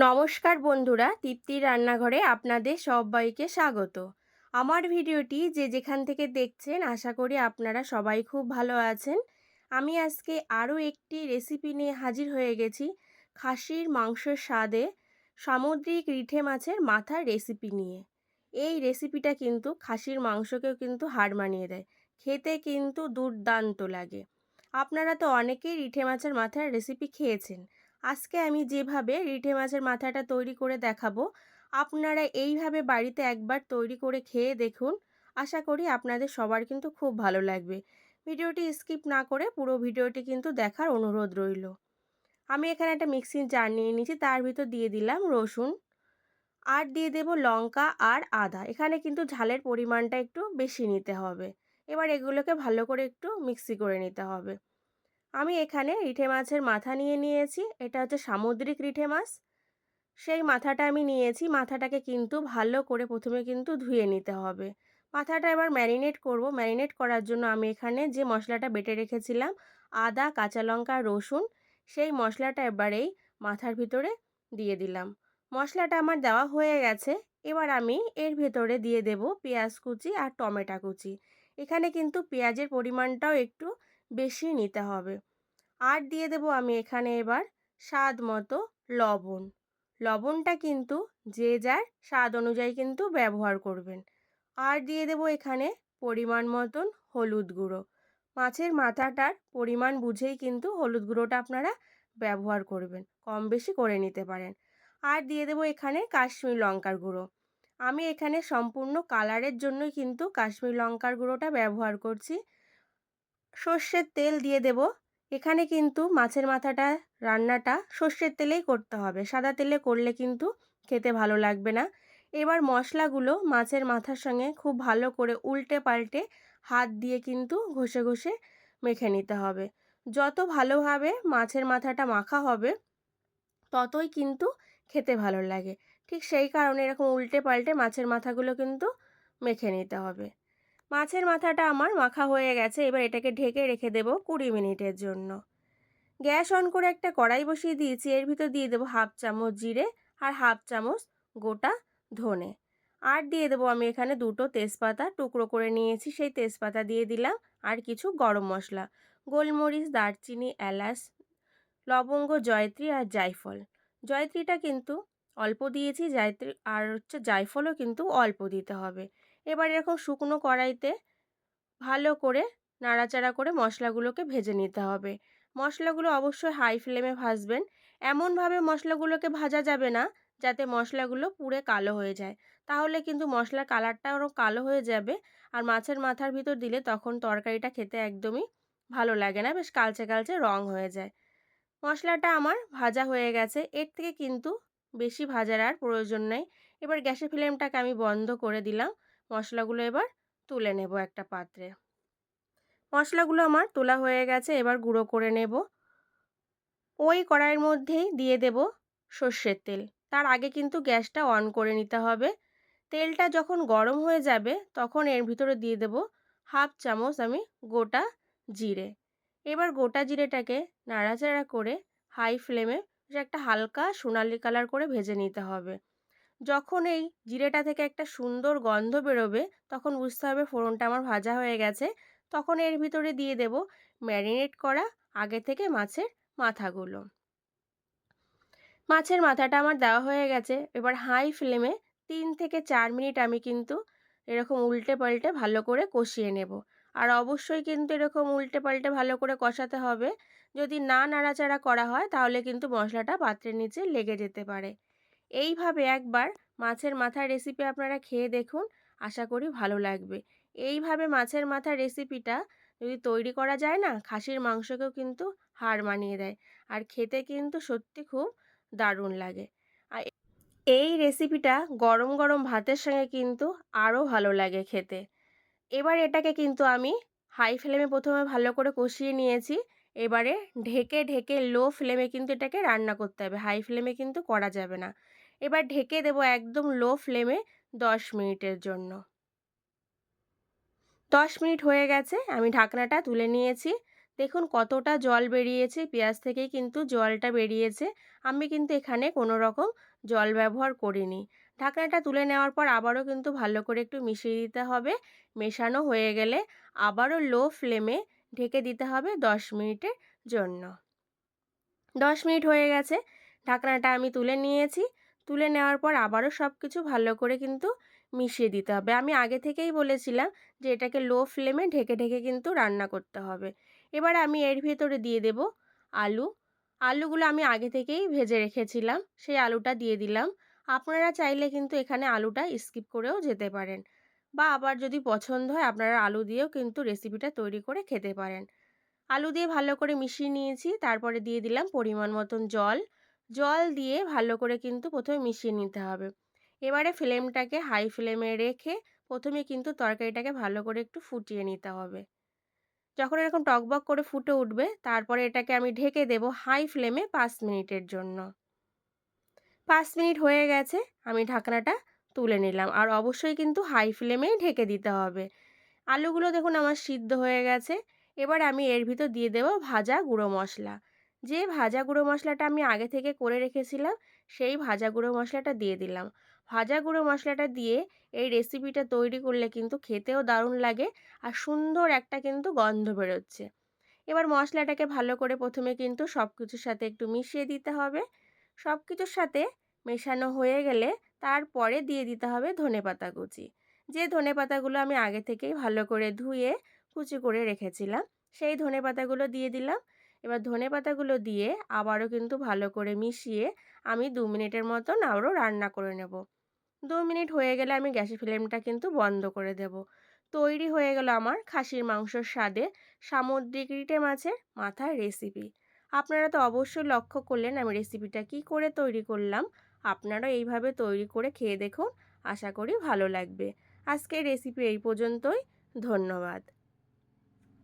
নমস্কার বন্ধুরা, তৃপ্তির রান্নাঘরে আপনাদের সবাইকে স্বাগত। আমার ভিডিওটি যে যেখান থেকে দেখছেন আশা করি আপনারা সবাই খুব ভালো আছেন। আমি আজকে আরও একটি রেসিপি নিয়ে হাজির হয়ে গেছি। খাসির মাংসের স্বাদে সামুদ্রিক রিঠে মাছের মাথার রেসিপি নিয়ে। এই রেসিপিটা কিন্তু খাসির মাংসকেও কিন্তু হার মানিয়ে দেয়। খেতে কিন্তু দুর্দান্ত লাগে। আপনারা তো অনেকেই রিঠে মাছের মাথার রেসিপি খেয়েছেন। আজকে আমি যেভাবে রিঠে মাছের মাথাটা তৈরি করে দেখাবো, আপনারা এইভাবে বাড়িতে একবার তৈরি করে খেয়ে দেখুন। আশা করি আপনাদের সবার কিন্তু খুব ভালো লাগবে। ভিডিওটি স্কিপ না করে পুরো ভিডিওটি কিন্তু দেখার অনুরোধ রইল। আমি এখানে একটা মিক্সিং জার নিয়ে নিয়েছি, তার ভিতর দিয়ে দিলাম রসুন আর দিয়ে দেব লঙ্কা আর আদা। এখানে কিন্তু ঝালের পরিমাণটা একটু বেশি নিতে হবে। এবার এগুলোকে ভালো করে একটু মিক্সি করে নিতে হবে। আমি এখানে রিঠে মাছের মাথা নিয়ে নিয়েছি। এটা হচ্ছে সামুদ্রিক রিঠে মাছ। সেই মাথাটা আমি নিয়েছি। মাথাটাকে কিন্তু ভালো করে প্রথমে কিন্তু ধুয়ে নিতে হবে। মাথাটা এবার ম্যারিনেট করব। ম্যারিনেট করার জন্য আমি এখানে যে মশলাটা বেটে রেখেছিলাম, আদা, কাঁচা লঙ্কা, রসুন, সেই মশলাটা এবার এই মাথার ভিতরে দিয়ে দিলাম। মশলাটা আমার দেওয়া হয়ে গেছে। এবার আমি এর ভেতরে দিয়ে দেব পেঁয়াজ কুচি আর টমেটো কুচি। এখানে কিন্তু পেঁয়াজের পরিমাণটাও একটু বেশি নিতে হবে। আর দিয়ে দেব আমি এখানে এবার স্বাদ মতো লবণ। লবণটা কিন্তু যে যার স্বাদ অনুযায়ী কিন্তু ব্যবহার করবেন। আর দিয়ে দেব এখানে পরিমাণ মতন হলুদ গুঁড়ো। মাছের মাথাটার পরিমাণ বুঝেই কিন্তু হলুদ গুঁড়োটা আপনারা ব্যবহার করবেন, কম বেশি করে নিতে পারেন। আর দিয়ে দেব এখানে কাশ্মীর লঙ্কার গুঁড়ো। আমি এখানে সম্পূর্ণ কালারের জন্যই কিন্তু কাশ্মীর লঙ্কার গুঁড়োটা ব্যবহার করছি। সর্ষের তেল দিয়ে দেব। এখানে কিন্তু মাছের মাথাটা রান্নাটা সর্ষের তেলেই করতে হবে, সাদা তেলে করলে কিন্তু খেতে ভালো লাগবে না। এবার মশলাগুলো মাছের মাথার সঙ্গে খুব ভালো করে উল্টে পাল্টে হাত দিয়ে কিন্তু ঘষে ঘষে মেখে নিতে হবে। যত ভালোভাবে মাছের মাথাটা মাখা হবে ততই কিন্তু খেতে ভালো লাগে। ঠিক সেই কারণে এরকম উল্টে পাল্টে মাছের মাথাগুলো কিন্তু মেখে নিতে হবে। মাছের মাথাটা আমার মাখা হয়ে গেছে। এবার এটাকে ঢেকে রেখে দেব 20 মিনিটের জন্য। গ্যাস অন করে একটা কড়াই বসিয়ে দিয়েছি। এর ভিতর দিয়ে দেবো হাফ চামচ জিরে আর হাফ চামচ গোটা ধনে। আর দিয়ে দেবো আমি এখানে দুটো তেজপাতা টুকরো করে নিয়েছি, সেই তেজপাতা দিয়ে দিলাম। আর কিছু গরম মশলা, গোলমরিচ, দারচিনি, এলাচ, লবঙ্গ, জয়ত্রী আর জায়ফল। জয়ত্রীটা কিন্তু অল্প দিয়েছি, জয়ত্রী আর জায়ফলও কিন্তু অল্প দিতে হবে। এবার এরকম শুকনো কড়াইতে ভালো করে নাড়াচাড়া করে মশলাগুলোকে ভেজে নিতে হবে। মশলাগুলো অবশ্যই হাই ফ্লেমে ভাজবেন। এমনভাবে মশলাগুলোকে ভাজা যাবে না যাতে মশলাগুলো পুড়ে কালো হয়ে যায়। তাহলে কিন্তু মশলার কালারটা আরও কালো হয়ে যাবে। আর মাছের মাথার ভিতর দিলে তখন তরকারিটা খেতে একদমই ভালো লাগে না, বেশ কালচে কালচে রং হয়ে যায়। মশলাটা আমার ভাজা হয়ে গেছে। এর থেকে কিন্তু বেশি ভাজার আর প্রয়োজন নেই। এবার গ্যাসের ফ্লেমটাকে আমি বন্ধ করে দিলাম। মশলাগুলো এবার তুলে নেব একটা পাত্রে। মশলাগুলো আমার তোলা হয়ে গেছে। এবার গুঁড়ো করে নেব। ওই কড়াইয়ের মধ্যেই দিয়ে দেব সর্ষের তেল। তার আগে কিন্তু গ্যাসটা অন করে নিতে হবে। তেলটা যখন গরম হয়ে যাবে তখন এর ভিতরে দিয়ে দেব হাফ চামচ আমি গোটা জিরে। এবার গোটা জিরেটাকে নাড়াচাড়া করে হাই ফ্লেমে একটা হালকা সোনালি কালার করে ভেজে নিতে হবে। যখন এই জিরেটা থেকে একটা সুন্দর গন্ধ বেরোবে তখন বুঝতে হবে ফোড়নটা আমার ভাজা হয়ে গেছে। তখন এর ভিতরে দিয়ে দেব ম্যারিনেট করা আগে থেকে মাছের মাথাগুলো। মাছের মাথাটা আমার দেওয়া হয়ে গেছে। এবার হাই ফ্লেমে 3 থেকে 4 মিনিট আমি কিন্তু এরকম উল্টে পাল্টে ভালো করে কষিয়ে নেব। আর অবশ্যই কিন্তু এরকম উল্টে পাল্টে ভালো করে কষাতে হবে। যদি না নাড়াচাড়া করা হয় তাহলে কিন্তু মশলাটা পাত্রের নিচে লেগে যেতে পারে। এইভাবে একবার মাছের মাথার রেসিপি আপনারা খেয়ে দেখুন, আশা করি ভালো লাগবে। এইভাবে মাছের মাথার রেসিপিটা যদি তৈরি করা যায় না, খাসির মাংসকেও কিন্তু হার মানিয়ে দেয়। আর খেতে কিন্তু সত্যি খুব দারুণ লাগে। আর এই রেসিপিটা গরম গরম ভাতের সঙ্গে কিন্তু আরও ভালো লাগে খেতে। এবার এটাকে কিন্তু আমি হাই ফ্লেমে প্রথমে ভালো করে কষিয়ে নিয়েছি। এবারে ঢেকে ঢেকে লো ফ্লেমে কিন্তু এটাকে রান্না করতে হবে, হাই ফ্লেমে কিন্তু করা যাবে না। এবার ঢেকে দেবো একদম লো ফ্লেমে 10 মিনিটের জন্য। 10 মিনিট হয়ে গেছে, আমি ঢাকনাটা তুলে নিয়েছি। দেখুন কতটা জল বেরিয়েছে, পেঁয়াজ থেকেই কিন্তু জলটা বেরিয়েছে। আমি কিন্তু এখানে কোনো রকম জল ব্যবহার করিনি। ঢাকনাটা তুলে নেওয়ার পর আবারও কিন্তু ভালো করে একটু মিশিয়ে দিতে হবে। মেশানো হয়ে গেলে আবারও লো ফ্লেমে ঢেকে দিতে হবে 10 মিনিটের জন্য। 10 মিনিট হয়ে গেছে, ঢাকনাটা আমি তুলে নিয়েছি। তুলে নেওয়ার পর আবারও সব কিছু ভালো করে কিন্তু মিশিয়ে দিতে হবে। আমি আগে থেকেই বলেছিলাম যে এটাকে লো ফ্লেমে ঢেকে ঢেকে কিন্তু রান্না করতে হবে। এবার আমি এর ভেতরে দিয়ে দেব আলু। আলুগুলো আমি আগে থেকেই ভেজে রেখেছিলাম, সেই আলুটা দিয়ে দিলাম। আপনারা চাইলে কিন্তু এখানে আলুটা স্কিপ করেও যেতে পারেন, বা আবার যদি পছন্দ হয় আপনারা আলু দিয়েও কিন্তু রেসিপিটা তৈরি করে খেতে পারেন। আলু দিয়ে ভালো করে মিশিয়ে নিয়েছি, তারপরে দিয়ে দিলাম পরিমাণ মতন জল। জল দিয়ে ভালো করে কিন্তু প্রথমে মিশিয়ে নিতে হবে। এবারে ফ্লেমটাকে হাই ফ্লেমে রেখে প্রথমে কিন্তু তরকারিটাকে ভালো করে একটু ফুটিয়ে নিতে হবে। যখন এরকম টকবক করে ফুটে উঠবে, তারপরে এটাকে আমি ঢেকে দেব হাই ফ্লেমে 5 মিনিটের জন্য। 5 মিনিট হয়ে গেছে, আমি ঢাকনাটা তুলে নিলাম। আর অবশ্যই কিন্তু হাই ফ্লেমেই ঢেকে দিতে হবে। আলুগুলো দেখুন আমার সিদ্ধ হয়ে গেছে। এবার আমি এর ভিতর দিয়ে দেব ভাজা গুঁড়ো মশলা। যে ভাজা গুঁড়ো মশলাটা আমি আগে থেকে করে রেখেছিলাম, সেই ভাজা গুঁড়ো মশলাটা দিয়ে দিলাম। ভাজা গুঁড়ো মশলাটা দিয়ে এই রেসিপিটা তৈরি করলে কিন্তু খেতেও দারুণ লাগে, আর সুন্দর একটা কিন্তু গন্ধ বেরোচ্ছে। এবার মশলাটাকে ভালো করে প্রথমে কিন্তু সব কিছুর সাথে একটু মিশিয়ে দিতে হবে। সব কিছুর সাথে মেশানো হয়ে গেলে তারপরে দিয়ে দিতে হবে ধনেপাতা কুচি। যে ধনেপাতাগুলো আমি আগে থেকেই ভালো করে ধুয়ে কুচি করে রেখেছিলাম, সেই ধনেপাতাগুলো দিয়ে দিলাম। এবার ধনেপাতাগুলো দিয়ে আবারও কিন্তু ভালো করে মিশিয়ে আমি 2 মিনিটের মতন আবারও রান্না করে নেব। 2 মিনিট হয়ে গেলে আমি গ্যাসের ফ্লেমটা কিন্তু বন্ধ করে দেব। তৈরি হয়ে গেল আমার খাসির মাংসর স্বাদে সামুদ্রিক রিটে মাছের মাথার রেসিপি। আপনারা তো অবশ্যই লক্ষ্য করলেন আমি রেসিপিটা কি করে তৈরি করলাম। আপনারা এইভাবে তৈরি করে খেয়ে দেখুন, আশা করি ভালো লাগবে। আজকের রেসিপি এই পর্যন্তই। ধন্যবাদ।